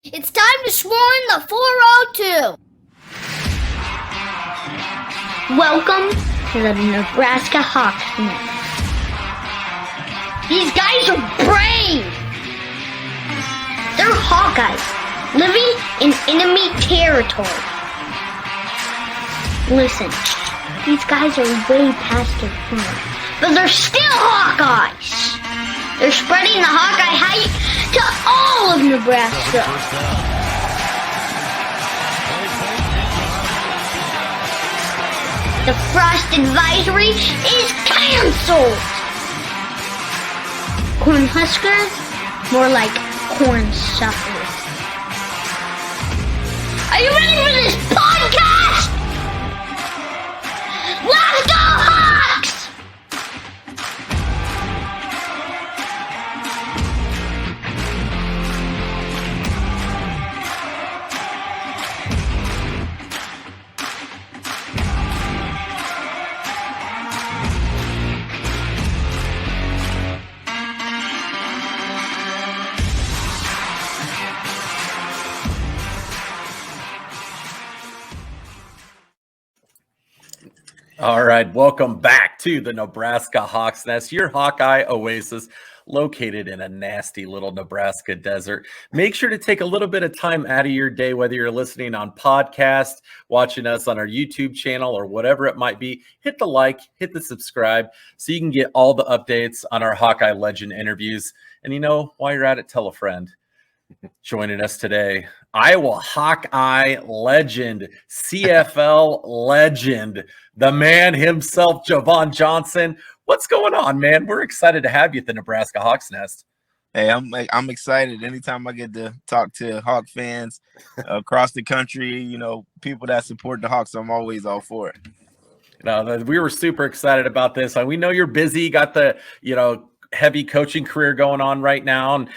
It's time to swarm the 402. Welcome to the Nebraska Hawks. These guys are brave. They're Hawkeyes, living in enemy territory. Listen, these guys are way past their prime, but they're still Hawkeyes. They're spreading the Hawkeye hype to all of Nebraska. The frost advisory is canceled. Corn Huskers, more like corn suckers. Are you ready for this podcast? Let's go Hawks! All right, welcome back to the Nebraska Hawks Nest, your Hawkeye oasis located in a nasty little Nebraska desert. Make sure to take a little bit of time out of your day, whether you're listening on podcast, watching us on our YouTube channel, or whatever it might be. Hit the like, hit the subscribe, so you can get all the updates on our Hawkeye Legend interviews. And you know, while you're at it, tell a friend. Joining us today, Iowa Hawkeye legend, CFL legend, the man himself, Jovon Johnson. What's going on, man? We're excited to have you at the Nebraska Hawks Nest. Hey, I'm excited. Anytime I get to talk to Hawk fans across the country, you know, people that support the Hawks, I'm always all for it. We were super excited about this. We know you're busy, got the, heavy coaching career going on right now, and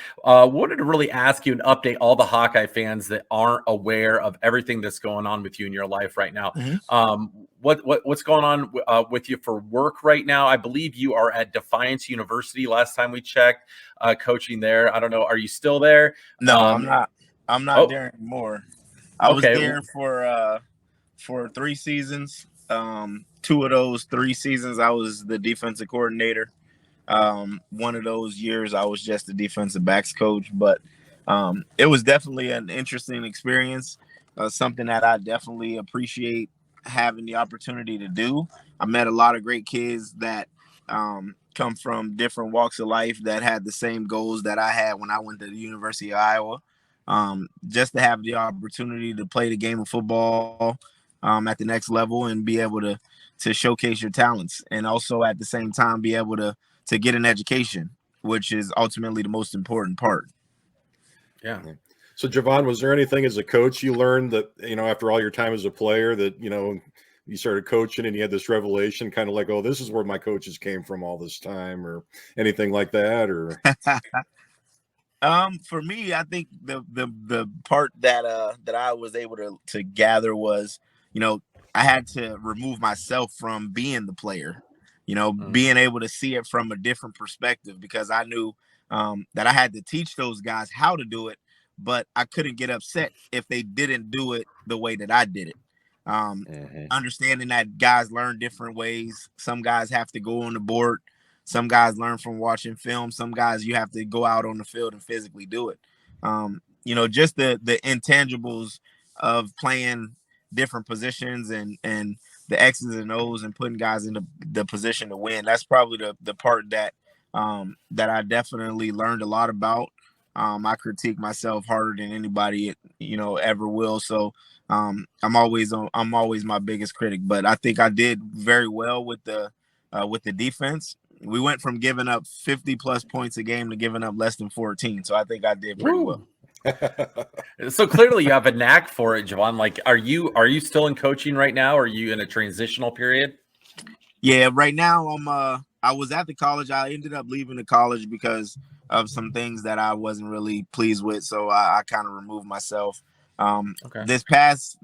wanted to really ask you and update all the Hawkeye fans that aren't aware of everything that's going on with you in your life right now. Mm-hmm. What's going on with you for work right now? I believe you are at Defiance University. Last time we checked, coaching there. I don't know. Are you still there? No, I'm not. I'm not there anymore. I was there for 3 seasons. 2 of those 3 seasons, I was the defensive coordinator. One of those years I was just the defensive backs coach, but it was definitely an interesting experience, something that I definitely appreciate having the opportunity to do. I met a lot of great kids that come from different walks of life that had the same goals that I had when I went to the University of Iowa. Just to have the opportunity to play the game of football at the next level and be able to showcase your talents, and also at the same time be able to get an education, which is ultimately the most important part. Yeah. So, Jovon, was there anything as a coach you learned that, after all your time as a player that, you started coaching and you had this revelation, kind of like, oh, this is where my coaches came from all this time, or anything like that? Or for me, I think the part that I was able to gather was, I had to remove myself from being the player. Being able to see it from a different perspective, because I knew that I had to teach those guys how to do it, but I couldn't get upset if they didn't do it the way that I did it. Understanding that guys learn different ways. Some guys have to go on the board. Some guys learn from watching film. Some guys you have to go out on the field and physically do it. Just the intangibles of playing different positions and the X's and O's and putting guys in the position to win. That's probably the part that I definitely learned a lot about. I critique myself harder than anybody, ever will. So I'm always my biggest critic, but I think I did very well with the defense. We went from giving up 50 plus points a game to giving up less than 14. So I think I did pretty well. So clearly you have a knack for it, Jovon. Like, are you still in coaching right now? Or are you in a transitional period? Yeah, right now I was at the college. I ended up leaving the college because of some things that I wasn't really pleased with. So I kind of removed myself. This past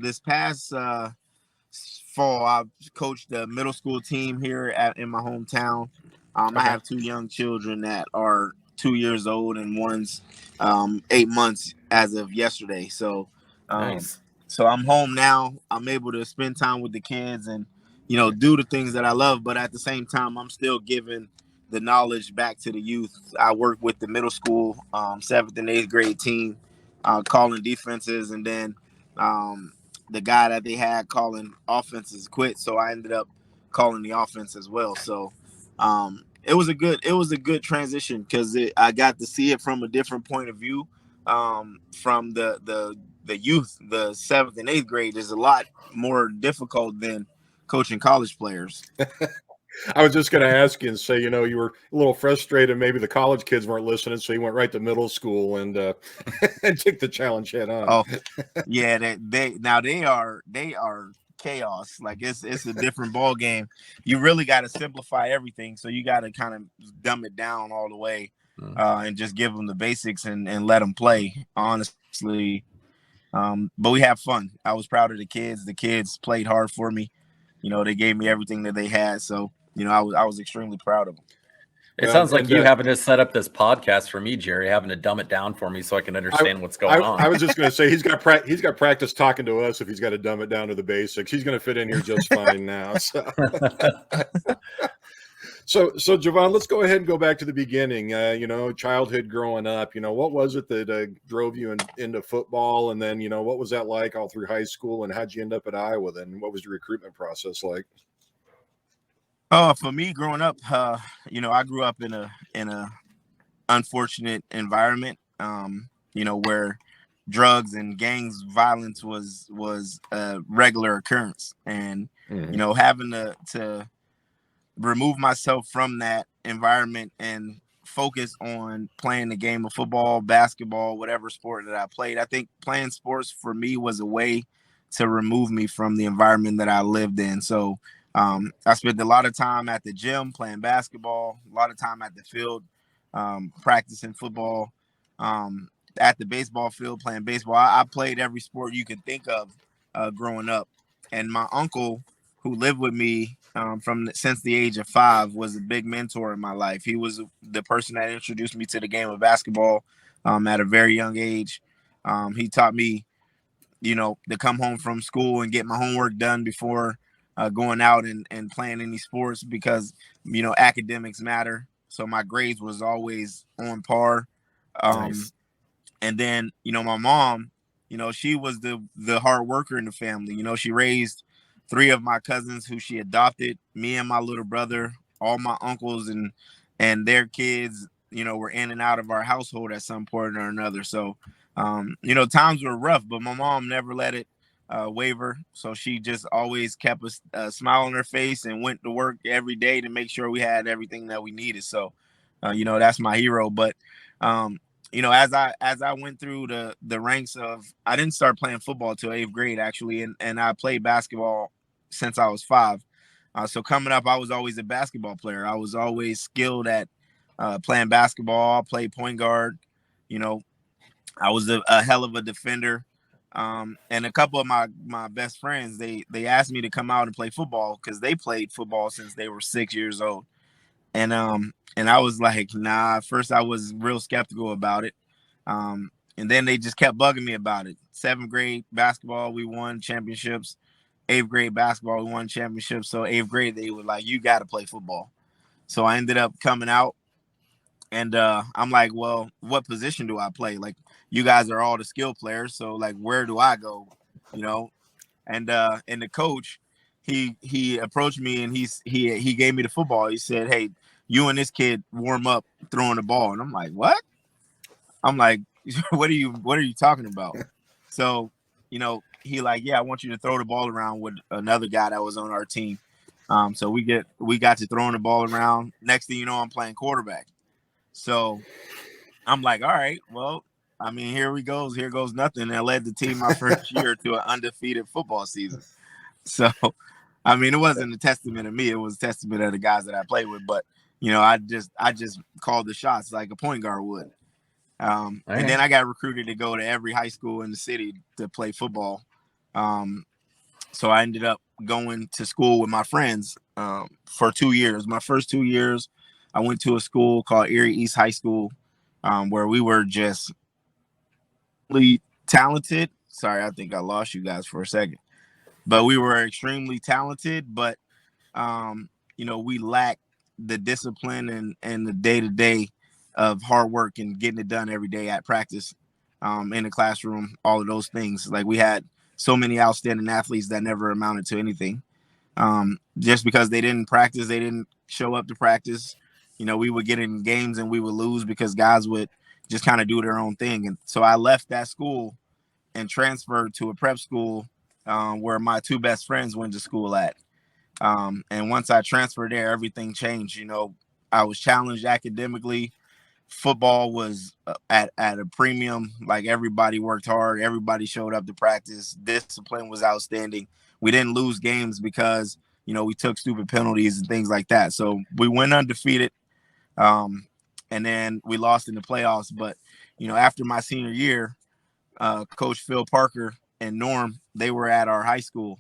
fall, I coached the middle school team here in my hometown. I have 2 young children that are 2 years old, and one's 8 months as of yesterday. So, Nice. so I'm home now. I'm able to spend time with the kids and, do the things that I love. But at the same time, I'm still giving the knowledge back to the youth. I work with the middle school 7th and 8th grade team, calling defenses, and then the guy that they had calling offenses quit, so I ended up calling the offense as well. So it was a good transition because I got to see it from a different point of view. From the youth, the 7th and 8th grade is a lot more difficult than coaching college players. I was just going to ask you and say, you were a little frustrated. Maybe the college kids weren't listening, so you went right to middle school and and took the challenge head on. Oh, yeah, they are chaos. Like it's a different ball game. You really got to simplify everything, so you got to kind of dumb it down all the way, and just give them the basics and let them play. Honestly, but we have fun. I was proud of the kids. The kids played hard for me. They gave me everything that they had. So, I was extremely proud of them. It sounds like you having to set up this podcast for me, Jerry, having to dumb it down for me so I can understand what's going on. I was just going to say he's got practice talking to us if he's got to dumb it down to the basics. He's going to fit in here just fine now. So Jovon, let's go ahead and go back to the beginning. Childhood growing up. What was it that drove you into football, and then what was that like all through high school, and how'd you end up at Iowa? Then what was your recruitment process like? For me growing up, I grew up in a unfortunate environment, where drugs and gangs violence was a regular occurrence, and having to remove myself from that environment and focus on playing the game of football, basketball, whatever sport that I played. I think playing sports for me was a way to remove me from the environment that I lived in. So I spent a lot of time at the gym playing basketball, a lot of time at the field practicing football, at the baseball field playing baseball. I played every sport you could think of growing up. And my uncle, who lived with me since the age of 5, was a big mentor in my life. He was the person that introduced me to the game of basketball at a very young age. He taught me, to come home from school and get my homework done before going out and playing any sports because, academics matter. So my grades was always on par. Nice. And then, my mom, she was the hard worker in the family. She raised 3 of my cousins who she adopted, me and my little brother, all my uncles and their kids, were in and out of our household at some point or another. So, times were rough, but my mom never let it waver. So she just always kept a smile on her face and went to work every day to make sure we had everything that we needed. So, that's my hero. But, as I went through the ranks of, I didn't start playing football till 8th grade actually, and I played basketball since I was 5. So coming up, I was always a basketball player. I was always skilled at playing basketball. I played point guard. I was a hell of a defender. And a couple of my best friends, they asked me to come out and play football because they played football since they were 6 years old. And I was like, nah. At first, I was real skeptical about it. And then they just kept bugging me about it. 7th grade basketball, we won championships. 8th grade basketball, we won championships. So 8th grade, they were like, you got to play football. So I ended up coming out, and I'm like, well, what position do I play? Like, you guys are all the skill players, so like, where do I go? And the coach, he approached me and he gave me the football. He said, hey, you and this kid warm up throwing the ball. And I'm like, what? I'm like, what are you talking about? So, he like, yeah, I want you to throw the ball around with another guy that was on our team. So we got to throwing the ball around. Next thing you know, I'm playing quarterback. So I'm like, all right, well, I mean, here goes nothing. And I led the team my first year to an undefeated football season. So, I mean, it wasn't a testament of me. It was a testament of the guys that I played with. But, I just called the shots like a point guard would. And then I got recruited to go to every high school in the city to play football. So I ended up going to school with my friends for 2 years. My first 2 years, I went to a school called Erie East High School. where we were just really talented. Sorry, I think I lost you guys for a second. But we were extremely talented, but we lacked the discipline and the day-to-day of hard work and getting it done every day at practice, in the classroom, all of those things. Like, we had so many outstanding athletes that never amounted to anything. Just because they didn't practice, they didn't show up to practice. We would get in games and we would lose because guys would just kind of do their own thing. And so I left that school and transferred to a prep school, where my two best friends went to school at. And once I transferred there, everything changed. I was challenged academically. Football was at a premium. Like, everybody worked hard. Everybody showed up to practice. Discipline was outstanding. We didn't lose games because, we took stupid penalties and things like that. So we went undefeated. And then we lost in the playoffs. But, after my senior year, Coach Phil Parker and Norm, they were at our high school,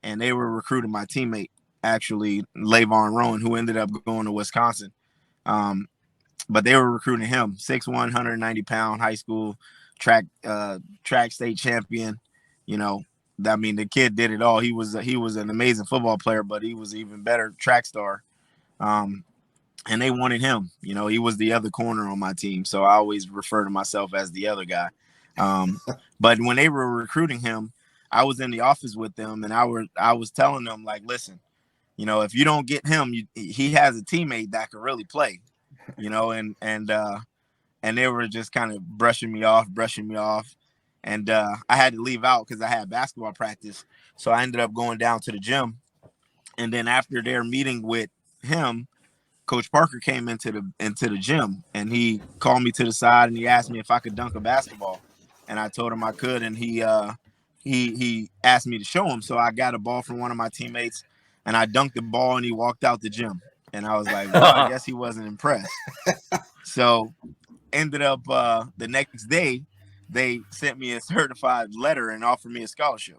and they were recruiting my teammate, actually, Lavon Rowan, who ended up going to Wisconsin. But they were recruiting him, 6'1", 190-pound high school track state champion. The kid did it all. He was an amazing football player, but he was an even better track star. And they wanted him. He was the other corner on my team, so I always refer to myself as the other guy. But when they were recruiting him, I was in the office with them, and I was telling them, like, listen, if you don't get him, he has a teammate that could really play, and they were just kind of brushing me off. And I had to leave out because I had basketball practice. So I ended up going down to the gym. And then after their meeting with him, Coach Parker came into the gym, and he called me to the side and he asked me if I could dunk a basketball. And I told him I could, and he asked me to show him. So I got a ball from one of my teammates, and I dunked the ball, and he walked out the gym. And I was like, well, I guess he wasn't impressed. So ended up the next day, they sent me a certified letter and offered me a scholarship.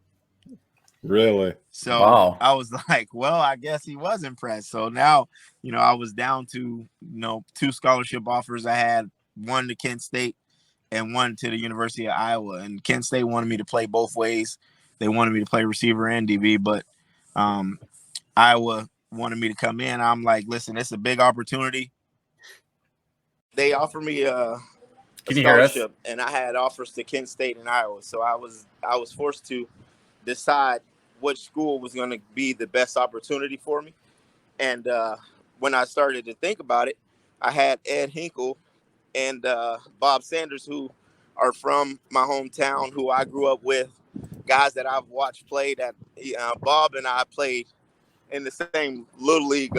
Really? So wow. I was like, well, I guess he was impressed. So now, I was down to, 2 scholarship offers. I had one to Kent State and one to the University of Iowa. And Kent State wanted me to play both ways. They wanted me to play receiver and DB, but Iowa wanted me to come in. I'm like, listen, it's a big opportunity. They offered me a scholarship, and I had offers to Kent State and Iowa. So I was forced to decide which school was going to be the best opportunity for me. And when I started to think about it, I had Ed Hinkle and Bob Sanders, who are from my hometown, who I grew up with, guys that I've watched play. That Bob and I played in the same little league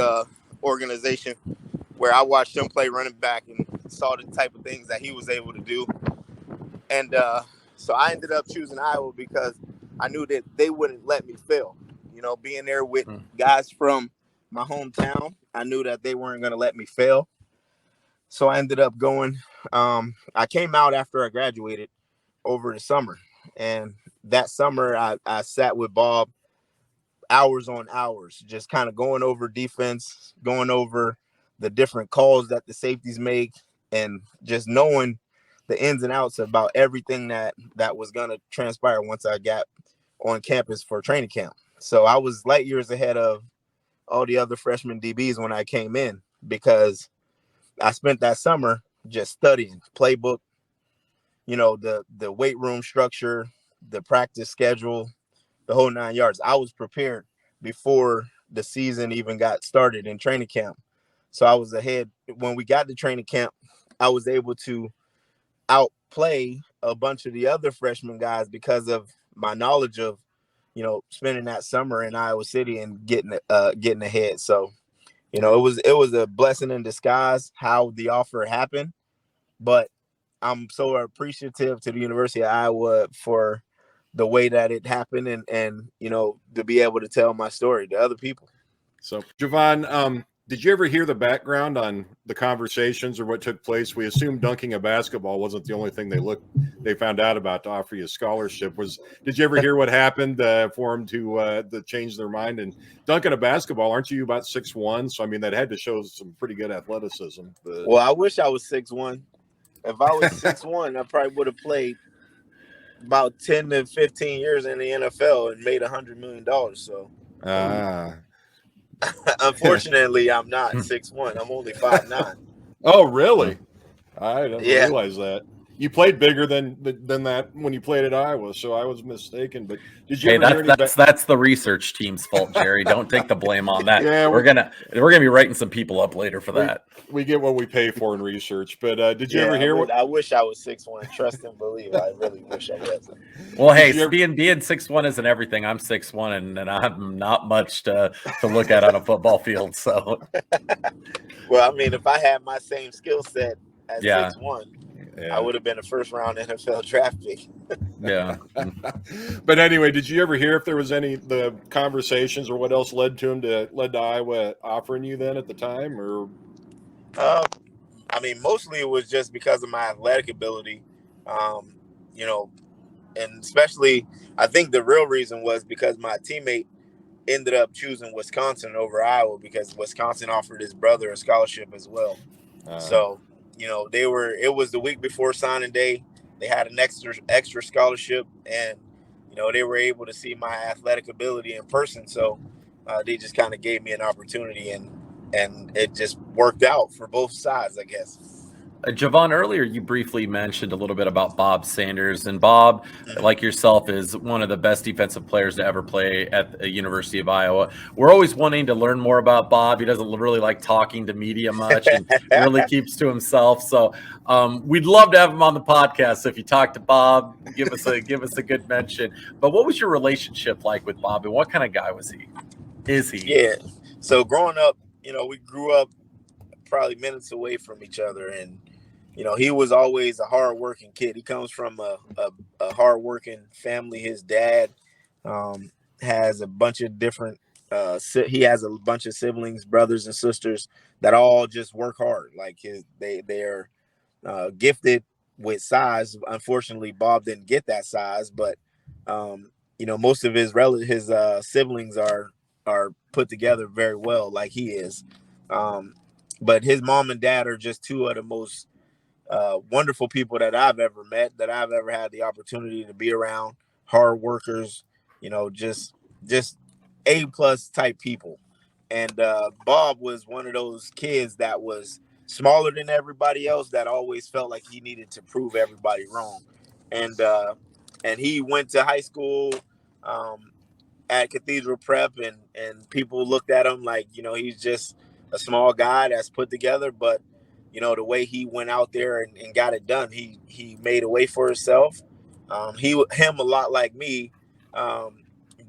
organization, where I watched him play running back and saw the type of things that he was able to do. And so I ended up choosing Iowa because I knew that they wouldn't let me fail. Being there with guys from my hometown, I knew that they weren't going to let me fail. So I ended up going. I came out after I graduated over the summer. And that summer, I sat with Bob hours on hours, just kind of going over defense, going over the different calls that the safeties make, and just knowing the ins and outs about everything that was going to transpire once I got on campus for training camp. So I was light years ahead of all the other freshman DBs when I came in, because I spent that summer just studying playbook, the weight room structure, the practice schedule, the whole 9 yards. I was prepared before the season even got started in training camp. So I was ahead. When we got to training camp, I was able to outplay a bunch of the other freshman guys because of my knowledge of, spending that summer in Iowa City and getting ahead. So, it was a blessing in disguise how the offer happened, but I'm so appreciative to the University of Iowa for the way that it happened and to be able to tell my story to other people. So, Jovon, did you ever hear the background on the conversations or what took place? We assumed dunking a basketball wasn't the only thing they found out about to offer you a scholarship. Did you ever hear what happened for them to change their mind? And dunking a basketball, aren't you about 6'1"? So, that had to show some pretty good athleticism. But... Well, I wish I was 6'1". If I was 6'1", I probably would have played about 10 to 15 years in the NFL and made $100 million. So unfortunately, I'm not 6'1". I'm only 5'9". Oh, really? I didn't Yeah. realize that. You played bigger than that when you played at Iowa, so I was mistaken. But did you Hey, ever hear any that's the research team's fault, Jerry. Don't take the blame on that. Yeah, we're gonna be writing some people up later for that. We get what we pay for in research. But did you Yeah, ever hear what? I wish I was 6'1". Trust and believe. I really wish I was. Well, hey, you ever- being 6'1" isn't everything. I'm 6'1", and I'm not much to look at on a football field. So, Well, I mean, if I had my same skill set at Yeah. 6'1", Yeah. I would have been a first-round NFL draft pick. yeah. But anyway, did you ever hear if there was the conversations or what else led to Iowa offering you then at the time, or? I mean, mostly it was just because of my athletic ability, you know, and especially I think the real reason was because my teammate ended up choosing Wisconsin over Iowa because Wisconsin offered his brother a scholarship as well. So, it was the week before signing day. They had an extra scholarship, and they were able to see my athletic ability in person. So they just kind of gave me an opportunity, and it just worked out for both sides, I guess. Jovon, earlier you briefly mentioned a little bit about Bob Sanders, and Bob, like yourself, is one of the best defensive players to ever play at the University of Iowa. We're always wanting to learn more about Bob. He doesn't really like talking to media much and really keeps to himself. So we'd love to have him on the podcast. So if you talk to Bob, give us a good mention. But what was your relationship like with Bob, and what kind of guy was he? Is he? Yeah. So growing up, we grew up probably minutes away from each other, and he was always a hardworking kid. He comes from a hardworking family. His dad has a bunch of different he has a bunch of siblings, brothers and sisters that all just work hard. Like they're gifted with size. Unfortunately, Bob didn't get that size, but most of his siblings are put together very well, like he is. But his mom and dad are just two of the most wonderful people that I've ever met, that I've ever had the opportunity to be around. Hard workers, just A+ type people. And Bob was one of those kids that was smaller than everybody else, that always felt like he needed to prove everybody wrong. And he went to high school at Cathedral Prep, and people looked at him like, he's just a small guy that's put together. But the way he went out there and got it done, he made a way for himself. Him, a lot like me,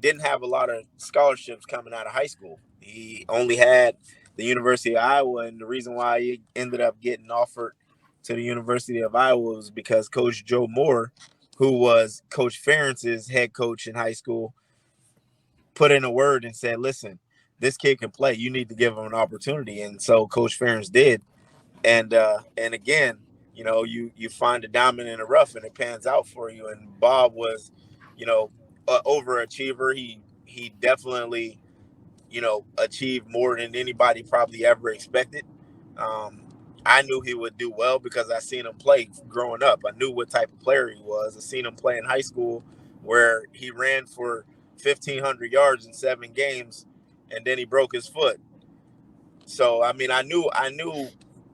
didn't have a lot of scholarships coming out of high school. He only had the University of Iowa, and the reason why he ended up getting offered to the University of Iowa was because Coach Joe Moore, who was Coach Ferentz's head coach in high school, put in a word and said, listen, this kid can play. You need to give him an opportunity. And so Coach Ferentz did. And again, you find a diamond in the rough, and it pans out for you. And Bob was, an overachiever. He definitely, achieved more than anybody probably ever expected. I knew he would do well because I seen him play growing up. I knew what type of player he was. I seen him play in high school, where he ran for 1,500 yards in 7 games, and then he broke his foot. So I mean, I knew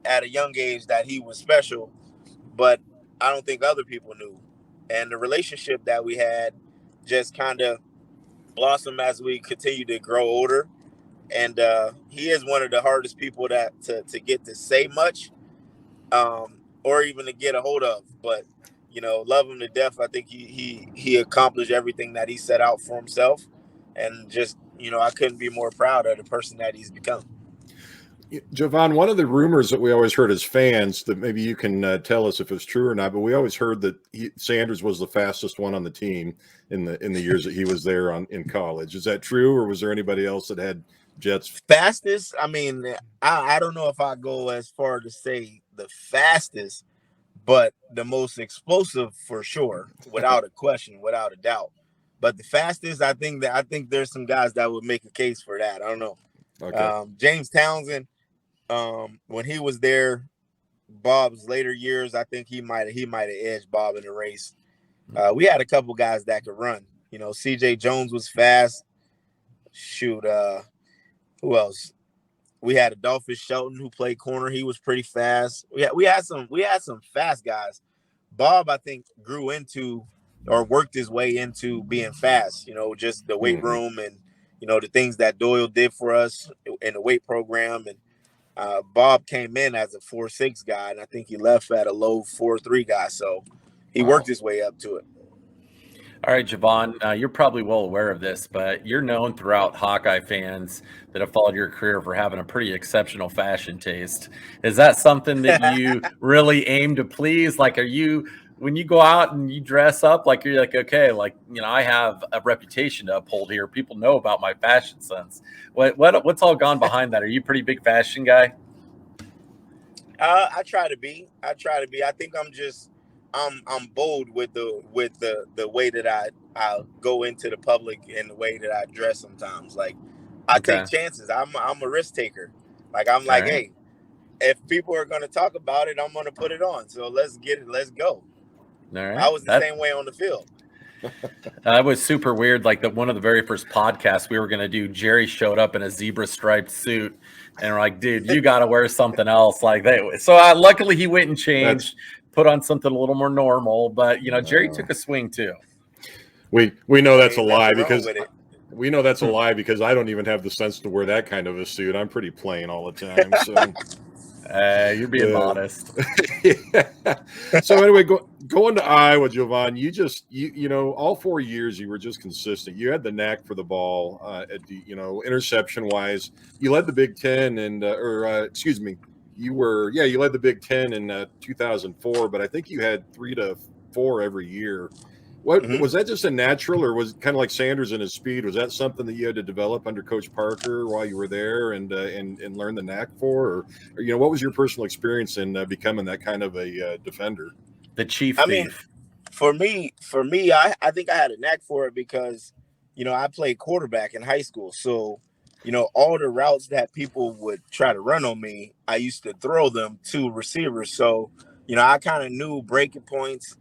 at a young age that he was special, but I don't think other people knew. And the relationship that we had just kind of blossomed as we continued to grow older. And he is one of the hardest people to get to say much, or even to get a hold of. But love him to death. I think he accomplished everything that he set out for himself, and just I couldn't be more proud of the person that he's become. Jovon, one of the rumors that we always heard as fans, that maybe you can tell us if it's true or not, but we always heard that Sanders was the fastest one on the team in the years that he was there in college. Is that true, or was there anybody else that had jets? Fastest? I mean, I don't know if I go as far to say the fastest, but the most explosive for sure, without a question, without a doubt. But the fastest, I think there's some guys that would make a case for that. I don't know. Okay. James Townsend, when he was there, Bob's later years, I think he might have edged Bob in the race. We had a couple guys that could run. You know, C.J. Jones was fast. Shoot, who else? We had Adolphus Shelton who played corner. He was pretty fast. We had some fast guys. Bob, I think, grew into or worked his way into being fast. You know, just the weight room and the things that Doyle did for us in the weight program. And Bob came in as a 4.6 guy, and I think he left at a low 4.3 guy. So he worked his way up to it. All right, Jovon, you're probably well aware of this, but you're known throughout Hawkeye fans that have followed your career for having a pretty exceptional fashion taste. Is that something that you really aim to please? Like, when you go out and you dress up, like you're like, okay, like, I have a reputation to uphold here. People know about my fashion sense. What's all gone behind that? Are you a pretty big fashion guy? I try to be. I think I'm bold with the way that I go into the public and the way that I dress sometimes. Like, I take chances. I'm a risk taker. Like, I'm like, hey, if people are gonna talk about it, I'm gonna put it on. So let's get it. Let's go. All right. I was the same way on the field. That was super weird. Like one of the very first podcasts we were going to do, Jerry showed up in a zebra striped suit, and we're like, dude, you got to wear something else. Like that. So luckily he went and changed, put on something a little more normal. But Jerry took a swing too. We know that's a lie because we know that's a lie because I don't even have the sense to wear that kind of a suit. I'm pretty plain all the time. So you're being modest. So anyway, going to Iowa, Jovon, you all 4 years you were just consistent. You had the knack for the ball. Interception wise, you led the Big Ten, and you led the Big Ten in 2004. But I think you had 3 to 4 every year. What was that? Just a natural, or was it kind of like Sanders and his speed? Was that something that you had to develop under Coach Parker while you were there and learn the knack for, or what was your personal experience in becoming that kind of a defender? The chief thief. I mean, for me, I think I had a knack for it because I played quarterback in high school, so all the routes that people would try to run on me, I used to throw them to receivers. So I kind of knew breaking points.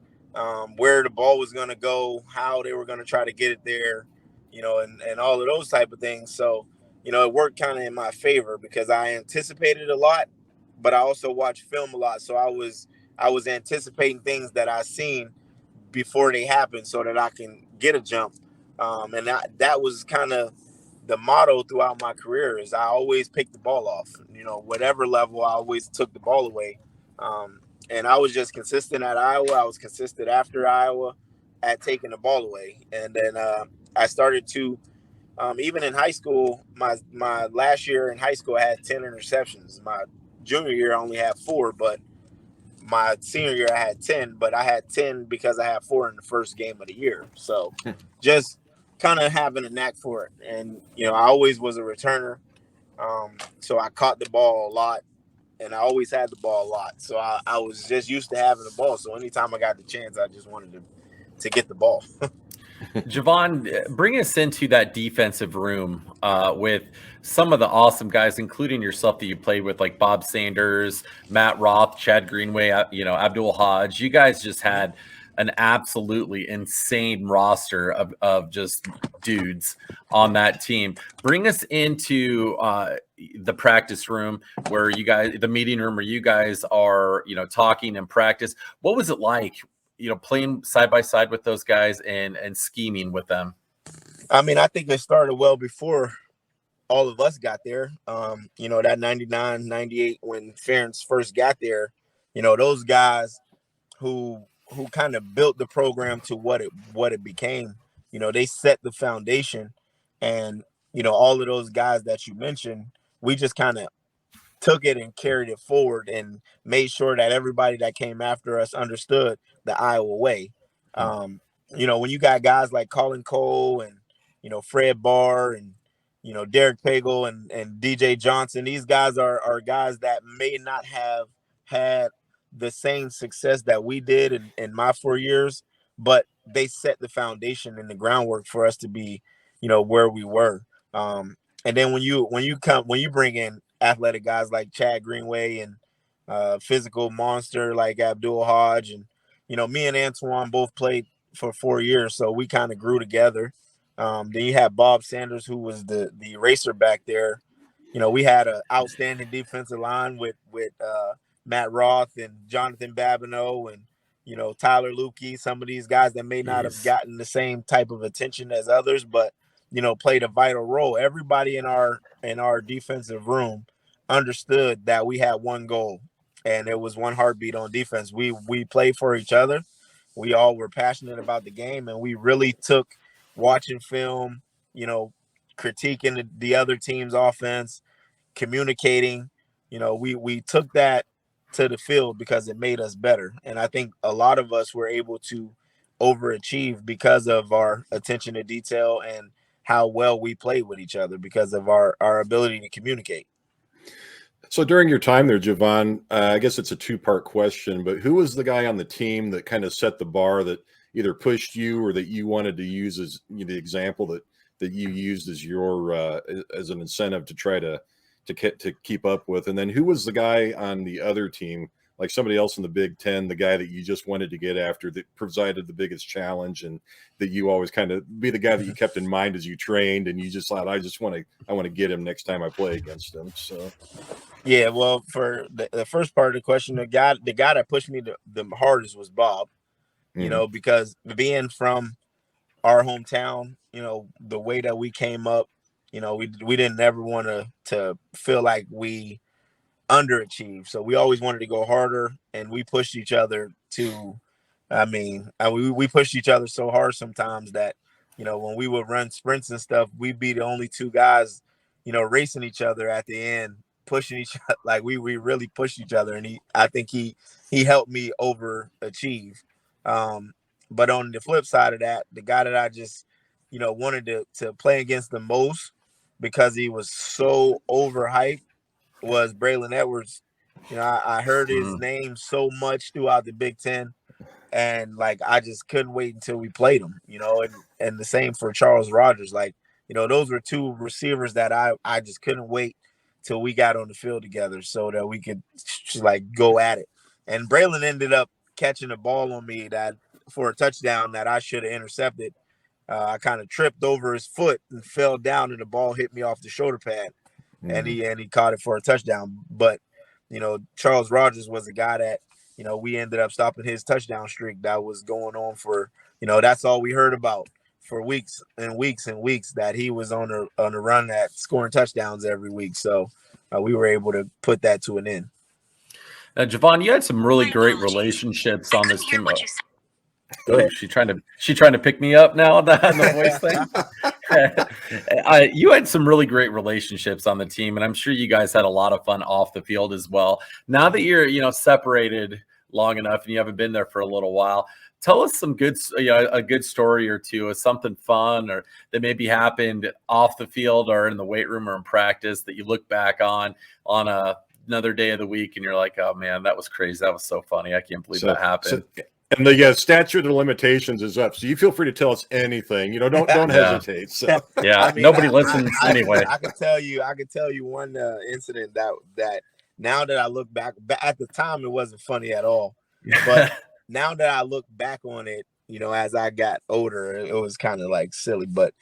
Where the ball was going to go, how they were going to try to get it there, and all of those type of things. So, it worked kind of in my favor because I anticipated a lot, but I also watched film a lot. So I was anticipating things that I seen before they happened so that I can get a jump. And that was kind of the motto throughout my career is I always picked the ball off, whatever level I always took the ball away. And I was just consistent at Iowa. I was consistent after Iowa at taking the ball away. And then I started to, even in high school, my last year in high school, I had 10 interceptions. My junior year, I only had 4, but my senior year, I had 10. But I had 10 because I had 4 in the first game of the year. So just kind of having a knack for it. And, I always was a returner. So I caught the ball a lot. And I always had the ball a lot. So I was just used to having the ball. So anytime I got the chance, I just wanted to get the ball. Jovon, bring us into that defensive room with some of the awesome guys, including yourself that you played with, like Bob Sanders, Matt Roth, Chad Greenway, Abdul Hodge. You guys just had an absolutely insane roster of just dudes on that team. Bring us into the practice room where the meeting room where you guys are, talking and practice. What was it like, playing side by side with those guys and scheming with them? I mean, I think it started well before all of us got there. That 99, 98, when Ferentz first got there, those guys who kind of built the program to what it became. They set the foundation, and all of those guys that you mentioned, we just kind of took it and carried it forward and made sure that everybody that came after us understood the Iowa way. When you got guys like Colin Cole and Fred Barr and Derek Pagel and DJ Johnson, these guys are guys that may not have had the same success that we did in my 4 years, but they set the foundation and the groundwork for us to be, where we were. And then when you bring in athletic guys like Chad Greenway and physical monster like Abdul Hodge. And, me and Antoine both played for 4 years, so we kind of grew together. Then you have Bob Sanders, who was the eraser back there. We had an outstanding defensive line with Matt Roth and Jonathan Babineau and, Tyler Lukey, some of these guys that may not have gotten the same type of attention as others, but, played a vital role. Everybody in our defensive room understood that we had one goal, and it was one heartbeat on defense. We played for each other. We all were passionate about the game, and we really took watching film, critiquing the other team's offense, communicating. We took that to the field because it made us better. And I think a lot of us were able to overachieve because of our attention to detail and how well we played with each other because of our ability to communicate. So during your time there, Jovon, I guess it's a two-part question, but who was the guy on the team that kind of set the bar that either pushed you or that you wanted to use as the example that you used as your as an incentive to try to keep up with? And then who was the guy on the other team, like somebody else in the Big Ten, the guy that you just wanted to get after that provided the biggest challenge and that you always kind of be the guy that you kept in mind as you trained and you just thought, I want to get him next time I play against him? So. Yeah, well, for the first part of the question, the guy that pushed me the hardest was Bob, because being from our hometown, the way that we came up, we didn't ever want to feel like we underachieved. So we always wanted to go harder, and we pushed each other to, we pushed each other so hard sometimes that, when we would run sprints and stuff, we'd be the only two guys, racing each other at the end, pushing each other. Like we really pushed each other. And I think he helped me overachieve. But on the flip side of that, the guy that I just, wanted to play against the most because he was so overhyped was Braylon Edwards. I heard his name so much throughout the Big Ten, and like I just couldn't wait until we played him. And the same for Charles Rogers. Like, those were two receivers that I just couldn't wait till we got on the field together so that we could like go at it. And Braylon ended up catching a ball on me that for a touchdown that I should have intercepted. I kind of tripped over his foot and fell down, and the ball hit me off the shoulder pad, and he caught it for a touchdown. But Charles Rogers was a guy that we ended up stopping his touchdown streak that was going on for that's all we heard about for weeks and weeks and weeks, that he was on a run at scoring touchdowns every week. So we were able to put that to an end. Now, Jovon, you had some really great relationships on this team. Oh, she trying to pick me up now on the voice thing. You had some really great relationships on the team, and I'm sure you guys had a lot of fun off the field as well. Now that you're separated long enough and you haven't been there for a little while, tell us some a good story or two, of something fun or that maybe happened off the field or in the weight room or in practice that you look back on another day of the week and you're like, oh man, that was crazy. That was so funny. I can't believe that happened. And the statute of limitations is up, so you feel free to tell us anything. Don't hesitate. So nobody listens anyway. I can tell you one incident that now that I look back, at the time it wasn't funny at all, but now that I look back on it, as I got older, it was kind of like silly. But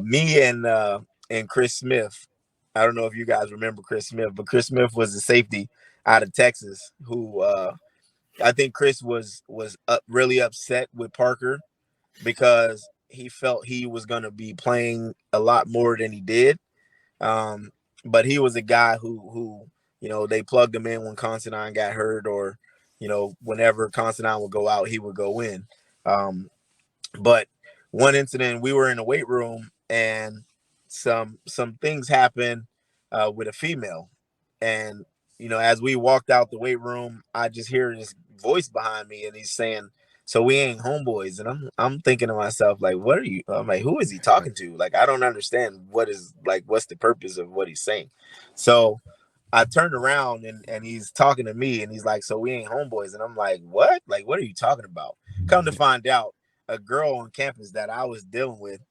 me and Chris Smith, I don't know if you guys remember Chris Smith, but Chris Smith was a safety out of Texas who. I think Chris was really upset with Parker because he felt he was going to be playing a lot more than he did. But he was a guy who they plugged him in when Considine got hurt, or, whenever Considine would go out, he would go in. But one incident, we were in the weight room and some things happened with a female. And as we walked out the weight room, I just hear this voice behind me, and he's saying, "So we ain't homeboys." And I'm thinking to myself, like, what are you? I'm like, who is he talking to? Like, I don't understand what's the purpose of what he's saying. So I turned around and he's talking to me, and he's like, "So we ain't homeboys." And I'm like, what? Like, what are you talking about? Come to find out, a girl on campus that I was dealing with,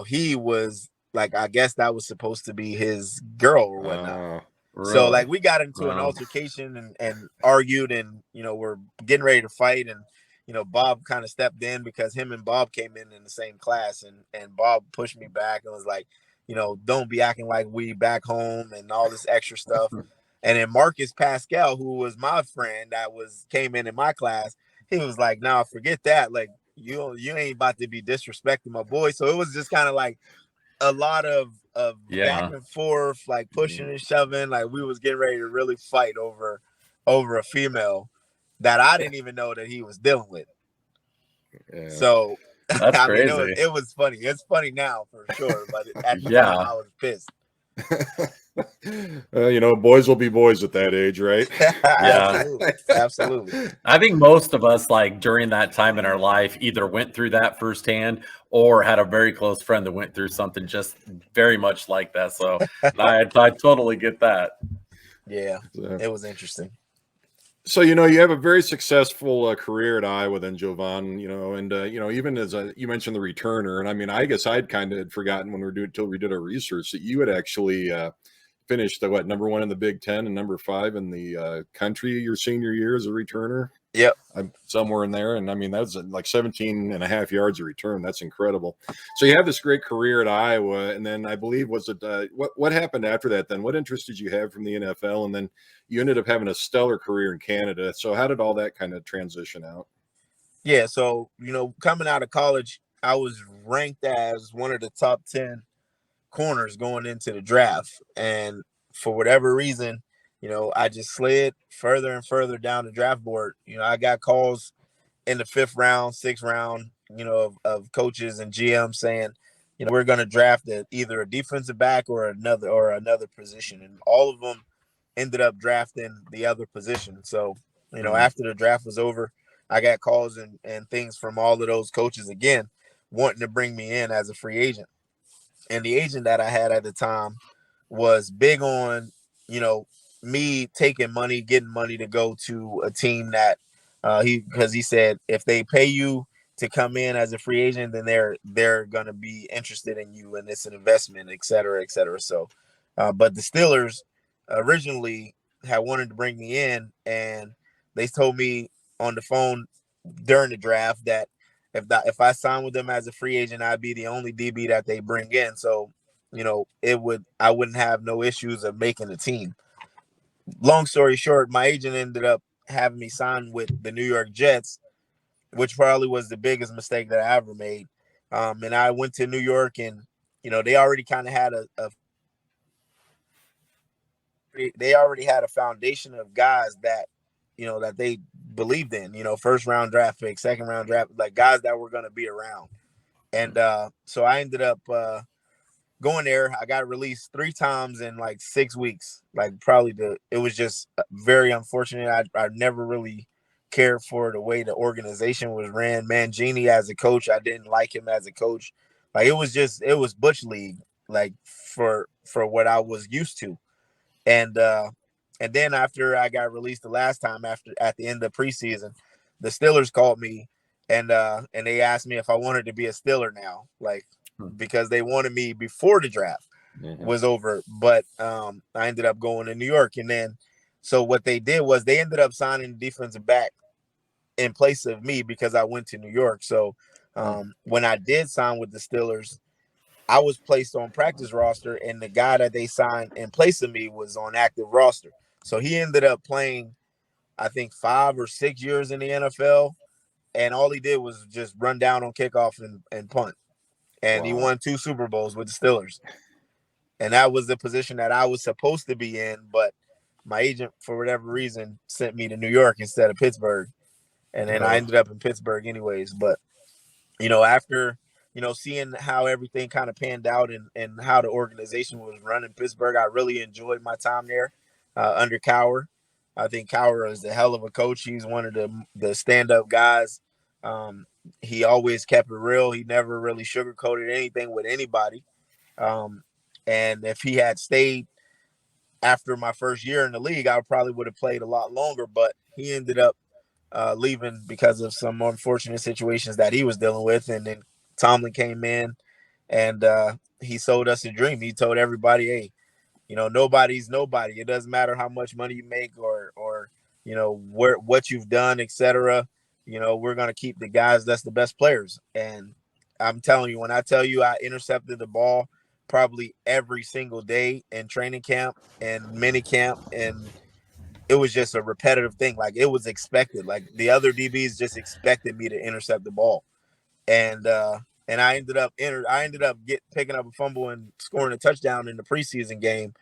he was like, I guess that was supposed to be his girl or whatnot. So Really? like we got into an Wow. altercation and argued, and we're getting ready to fight, and Bob kind of stepped in because him and Bob came in the same class, and Bob pushed me back and was like, don't be acting like we back home and all this extra stuff. And then Marcus Pascal, who was my friend that came in my class, he was like, "Nah, forget that. Like you ain't about to be disrespecting my boy." So it was just kind of like a lot of back Yeah. and forth, like pushing and shoving. Like we was getting ready to really fight over a female that I didn't even know that he was dealing with. Yeah. So That's I mean, crazy. it was funny. It's funny now for sure, but at the Yeah. time I was pissed. Boys will be boys at that age, right? Absolutely. I think most of us, like during that time in our life, either went through that firsthand or had a very close friend that went through something just very much like that. So I totally get that. Yeah, it was interesting. So, you have a very successful career at Iowa then, Jovon, and, even as you mentioned the returner, and I mean, I guess I'd kind of forgotten when until we did our research that you had actually finished number 1 in the Big Ten and number 5 in the country your senior year as a returner. Yep. I'm somewhere in there. And I mean, that's like 17 and a half yards a return. That's incredible. So you have this great career at Iowa. And then I believe, what happened after that then? What interest did you have from the NFL? And then you ended up having a stellar career in Canada. So how did all that kind of transition out? Yeah. So, coming out of college, I was ranked as one of the top 10 corners going into the draft. And for whatever reason, I just slid further and further down the draft board. I got calls in the 5th round, 6th round, of coaches and GM saying, we're going to draft either a defensive back or another position. And all of them ended up drafting the other position. So, after the draft was over, I got calls and things from all of those coaches again, wanting to bring me in as a free agent. And the agent that I had at the time was big on, me taking money, getting money to go to a team that because he said if they pay you to come in as a free agent, then they're gonna be interested in you and it's an investment, et cetera, et cetera. So, but the Steelers originally had wanted to bring me in, and they told me on the phone during the draft that if I sign with them as a free agent, I'd be the only DB that they bring in. So, I wouldn't have no issues of making the team. Long story short, my agent ended up having me sign with the New York Jets, which probably was the biggest mistake that I ever made. And I went to New York, and they already kind of had a foundation of guys that that they believed in. First round draft pick, second round draft, like guys that were going to be around. And so I ended up going there. I got released 3 times in like 6 weeks. Like it was just very unfortunate. I never really cared for the way the organization was ran. Mangini as a coach, I didn't like him as a coach. Like it was Butch League, like for what I was used to. And then after I got released the last time, at the end of preseason, the Steelers called me and they asked me if I wanted to be a Steeler now, like because they wanted me before the draft was over. But I ended up going to New York, and then so what they did was they ended up signing the defensive back in place of me because I went to New York. So when I did sign with the Steelers, I was placed on practice roster, and the guy that they signed in place of me was on active roster. So he ended up playing, I think, 5 or 6 years in the NFL, and all he did was just run down on kickoff and punt. And he won 2 Super Bowls with the Steelers. And that was the position that I was supposed to be in, but my agent, for whatever reason, sent me to New York instead of Pittsburgh. And then I ended up in Pittsburgh anyways. But, after seeing how everything kind of panned out and how the organization was run in Pittsburgh, I really enjoyed my time there under Cowher. I think Cowher is a hell of a coach. He's one of the stand-up guys. He always kept it real. He never really sugarcoated anything with anybody. And if he had stayed after my first year in the league, I probably would have played a lot longer. But he ended up leaving because of some unfortunate situations that he was dealing with. And then Tomlin came in, and he sold us a dream. He told everybody, hey, nobody's nobody. It doesn't matter how much money you make or what you've done, etc. We're gonna keep the guys that's the best players. And I'm telling you, when I tell you I intercepted the ball probably every single day in training camp and mini camp, and it was just a repetitive thing. Like, it was expected. Like, the other DBs just expected me to intercept the ball. And I ended up picking up a fumble and scoring a touchdown in the preseason game.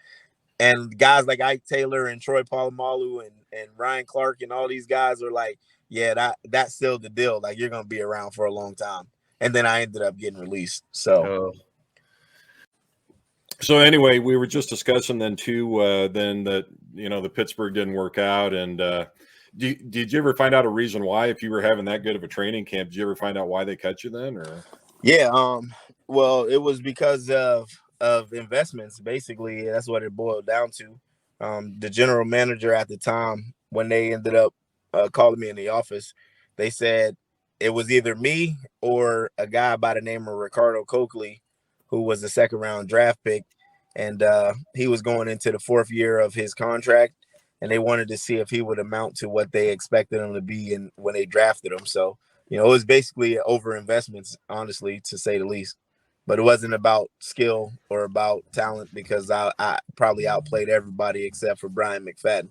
And guys like Ike Taylor and Troy Polamalu and Ryan Clark and all these guys are like, yeah, that's still the deal. Like, you're gonna be around for a long time. And then I ended up getting released. So So anyway, we were just discussing then too, then that, the Pittsburgh didn't work out. And did you ever find out a reason why, if you were having that good of a training camp, did you ever find out why they cut you then? Or yeah, well, it was because of investments. Basically, that's what it boiled down to. The general manager at the time, when they ended up calling me in the office, they said it was either me or a guy by the name of Ricardo Coakley, who was a second-round draft pick, and he was going into the 4th year of his contract, and they wanted to see if he would amount to what they expected him to be when they drafted him. So, it was basically over investments, honestly, to say the least. But it wasn't about skill or about talent, because I probably outplayed everybody except for Brian McFadden.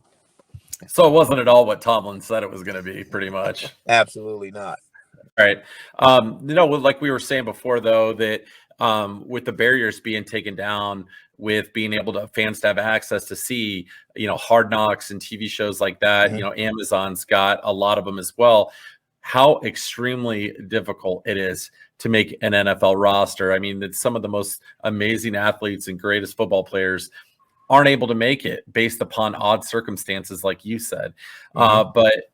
So it wasn't at all what Tomlin said it was going to be, pretty much. Absolutely not. All right. Like we were saying before, though, that with the barriers being taken down, with being able to fans to have access to see, Hard Knocks and TV shows like that, Amazon's got a lot of them as well. How extremely difficult it is to make an NFL roster. I mean, that some of the most amazing athletes and greatest football players aren't able to make it based upon odd circumstances, like you said. But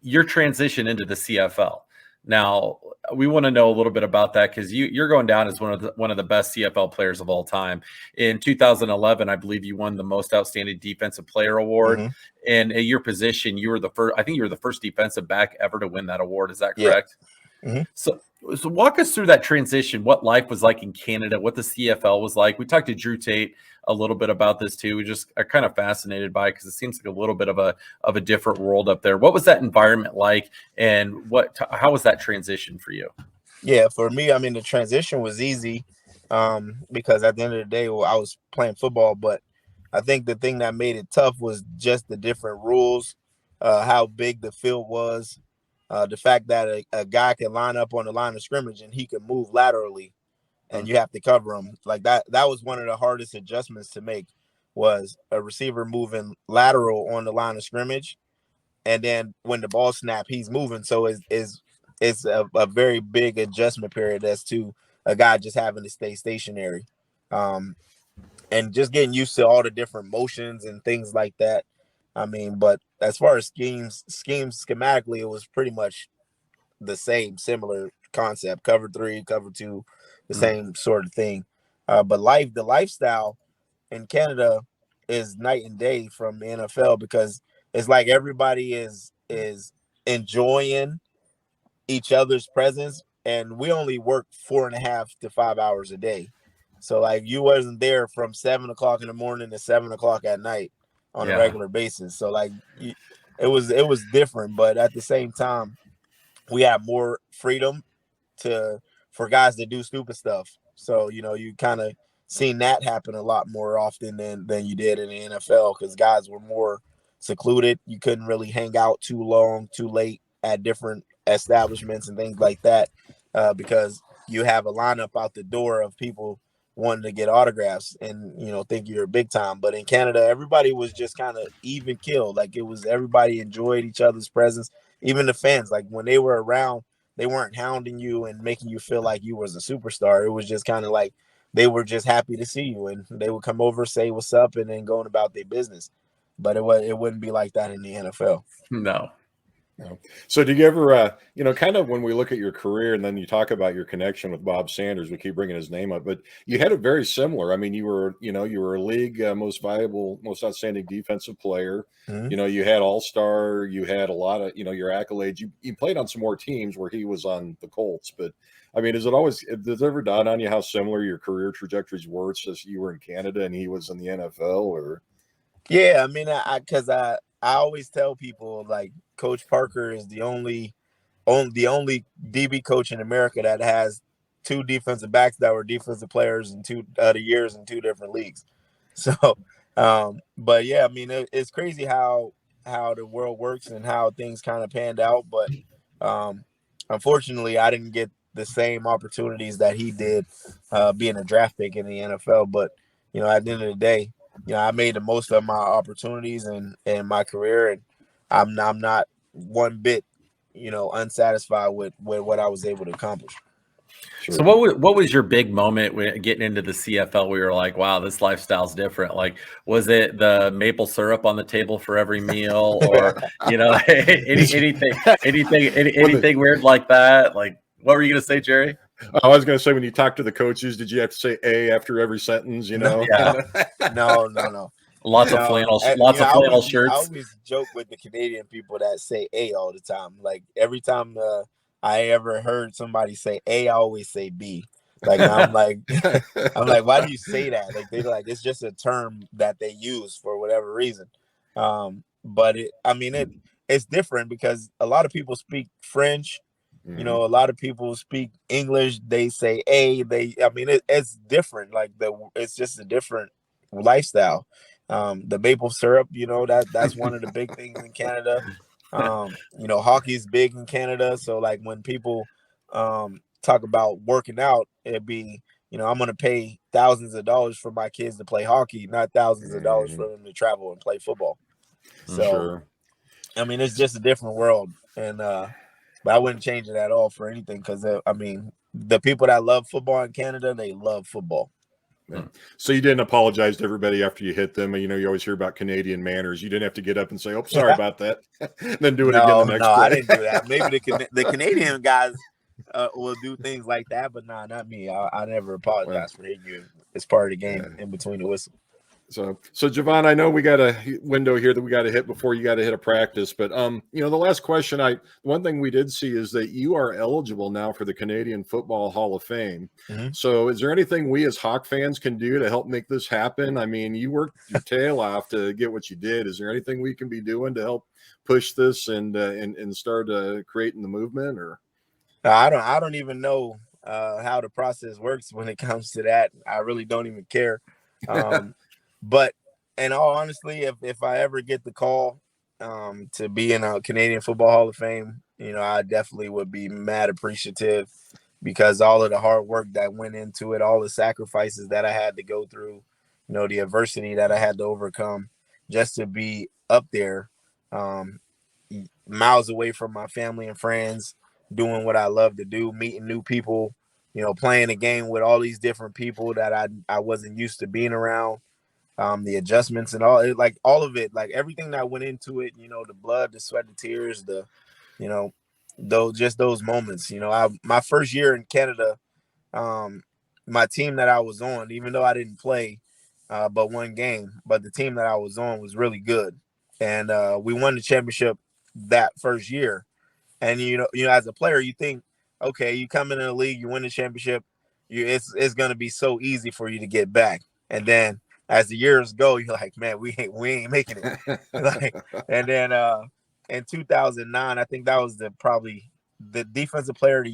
your transition into the CFL. Now, we want to know a little bit about that, because you're going down as one of the best CFL players of all time. In 2011, I believe you won the most outstanding defensive player award. And at your position, you were the first. I think you were the first defensive back ever to win that award. Is that correct? Yeah. So walk us through that transition. What life was like in Canada. What the CFL was like. We talked to Drew Tate a little bit about this too. We just are kind of fascinated by it, because it seems like a little bit of a different world up there. What was that environment like, and how was that transition for you? Yeah, for me, I mean, the transition was easy, because at the end of the day, I was playing football. But I think the thing that made it tough was just the different rules, how big the field was, the fact that a guy can line up on the line of scrimmage and he can move laterally, and you have to cover him. Like, that was one of the hardest adjustments to make, was a receiver moving lateral on the line of scrimmage, and then when the ball snap, he's moving. So it's a very big adjustment period as to a guy just having to stay stationary, and just getting used to all the different motions and things like that. I mean, but as far as schemes schematically, it was pretty much the similar concept: cover 3, cover 2, the same sort of thing. But the lifestyle in Canada is night and day from the NFL, because it's like everybody is enjoying each other's presence, and we only work 4.5 to 5 hours a day. So, like, you wasn't there from 7 o'clock in the morning to 7 o'clock at night on a regular basis. So, like, it was different, but at the same time, we have more freedom for guys to do stupid stuff. So, you kind of seen that happen a lot more often than you did in the NFL, because guys were more secluded. You couldn't really hang out too long, too late at different establishments and things like that, because you have a lineup out the door of people wanting to get autographs and think you're big time. But in Canada, everybody was just kind of even killed. Like, it was, everybody enjoyed each other's presence. Even the fans, like, when they were around, they weren't hounding you and making you feel like you was a superstar. It was just kind of like they were just happy to see you, and they would come over, say what's up, and then going about their business. But it wouldn't be like that in the NFL. No. Yeah. So did you ever, kind of when we look at your career and then you talk about your connection with Bob Sanders, we keep bringing his name up, but you had it very similar. I mean, you were a league most valuable, most outstanding defensive player. Mhm. You had all-star, you had a lot of, your accolades. You played on some more teams where he was on the Colts, but I mean, does it ever dawn on you how similar your career trajectories were since you were in Canada and he was in the NFL or? Yeah, I mean, I always tell people like Coach Parker is the only DB coach in America that has two defensive backs that were defensive players in two other years in two different leagues. So, but yeah, I mean, it's crazy how the world works and how things kind of panned out. But unfortunately, I didn't get the same opportunities that he did, being a draft pick in the NFL. But at the end of the day, I made the most of my opportunities and my career, and I'm not one bit unsatisfied with what I was able to accomplish. Sure. So what was your big moment when getting into the CFL? We were like, wow, this lifestyle's different. Like, was it the maple syrup on the table for every meal, or anything weird like that? Like, what were you gonna say, Jerry? I was going to say, when you talk to the coaches, did you have to say "a" after every sentence? No, Yeah. no. Lots of flannel, lots of I flannel always shirts. joke with the Canadian people that say "a" all the time. Like every time I ever heard somebody say "a," I always say "b." Like I'm like, I'm like, why do you say that? Like they're like, it's just a term that they use for whatever reason. But it's different because a lot of people speak French. Mhm. A lot of people speak English. They say "a." It's different. Like it's just a different lifestyle. The maple syrup, that's one of the big things in Canada. Hockey's big in Canada. So like when people talk about working out, it'd be, I'm gonna pay thousands of dollars for my kids to play hockey, not thousands of dollars for them to travel and play football. So Sure. it's just a different world. And but I wouldn't change it at all for anything because the people that love football in Canada, they love football. Yeah. So you didn't apologize to everybody after you hit them. You always hear about Canadian manners. You didn't have to get up and say, "Oh, sorry about that," then do it again the next No, I play. didn't do that. Maybe the Canadian guys will do things like that, but nah, not me. I never Well, apologize for hitting you. It's part of the game yeah. in between the whistle. So Jovon, I know we got a window here that we got to hit before you got to hit a practice, but the last question, one thing we did see is that you are eligible now for the Canadian Football Hall of Fame. Mhm. So is there anything we as Hawk fans can do to help make this happen? I mean, you worked your tail off to get what you did. Is there anything we can be doing to help push this and start creating the movement? Or I don't even know how the process works when it comes to that. I really don't even care. But in all honestly, if I ever get the call to be in a Canadian Football Hall of Fame, I definitely would be mad appreciative because all of the hard work that went into it, all the sacrifices that I had to go through, the adversity that I had to overcome just to be up there, um, miles away from my family and friends, doing what I love to do, meeting new people, playing a game with all these different people that I wasn't used to being around, the adjustments and like all of it, like everything that went into it, the blood, the sweat, the tears, you know, those moments, my first year in Canada, my team that I was on, even though I didn't play, but one game, but the team that I was on was really good. And we won the championship that first year. And as a player, you think, okay, you come into the league, you win the championship, it's gonna be so easy for you to get back. And then as the years go, you're like, man, we ain't making it. Like, and then in 2009, I think that was probably the defensive player of the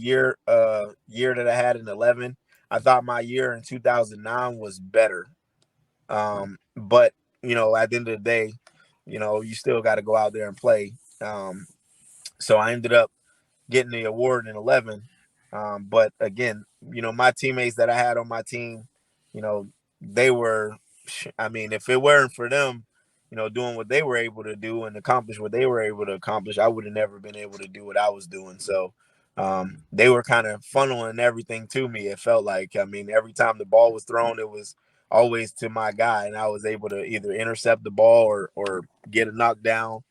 year that I had in 11. I thought my year in 2009 was better. But at the end of the day, you still got to go out there and play. So I ended up getting the award in 11. But again, my teammates that I had on my team, they were, if it weren't for them, doing what they were able to do and accomplish what they were able to accomplish, I would have never been able to do what I was doing. So they were kind of funneling everything to me. It felt like, every time the ball was thrown, it was always to my guy, and I was able to either intercept the ball or get a knockdown.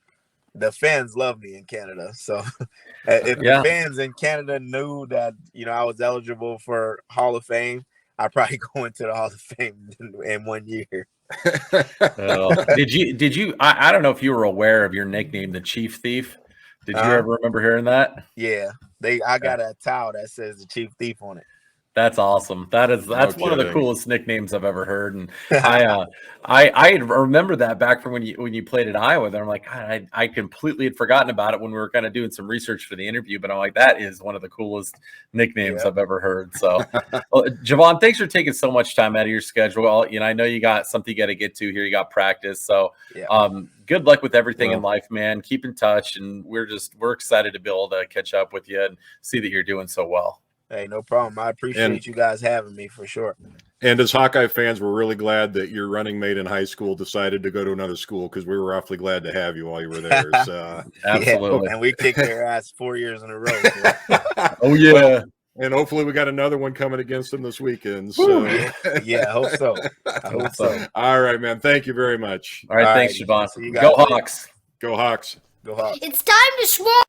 the fans love me in Canada. So if the fans in Canada knew that, I was eligible for Hall of Fame, I'd probably go into the Hall of Fame in 1 year. Did you I don't know if you were aware of your nickname, the Chief Thief. Did you ever remember hearing that? Yeah. I got a towel that says the Chief Thief on it. That's awesome. That's one of the coolest nicknames I've ever heard. And I remember that back from when you played at Iowa. Then I'm like, God, I completely had forgotten about it when we were kind of doing some research for the interview. But I'm like, that is one of the coolest nicknames I've ever heard. So, well, Jovon, thanks for taking so much time out of your schedule. I know you got something you got to get to here. You got practice. So, good luck with everything in life, man. Keep in touch, and we're excited to be able to catch up with you and see that you're doing so well. Hey, no problem. I appreciate you guys having me for sure. And as Hawkeye fans, we're really glad that your running mate in high school decided to go to another school, because we were awfully glad to have you while you were there. So, absolutely. And we kicked their ass 4 years in a row. So. Oh, yeah. And hopefully we got another one coming against them this weekend. So. I hope so. I hope so. All right, man. Thank you very much. All right, thanks, Jovon. Go Hawks. Go Hawks. Go Hawks. It's time to swarm.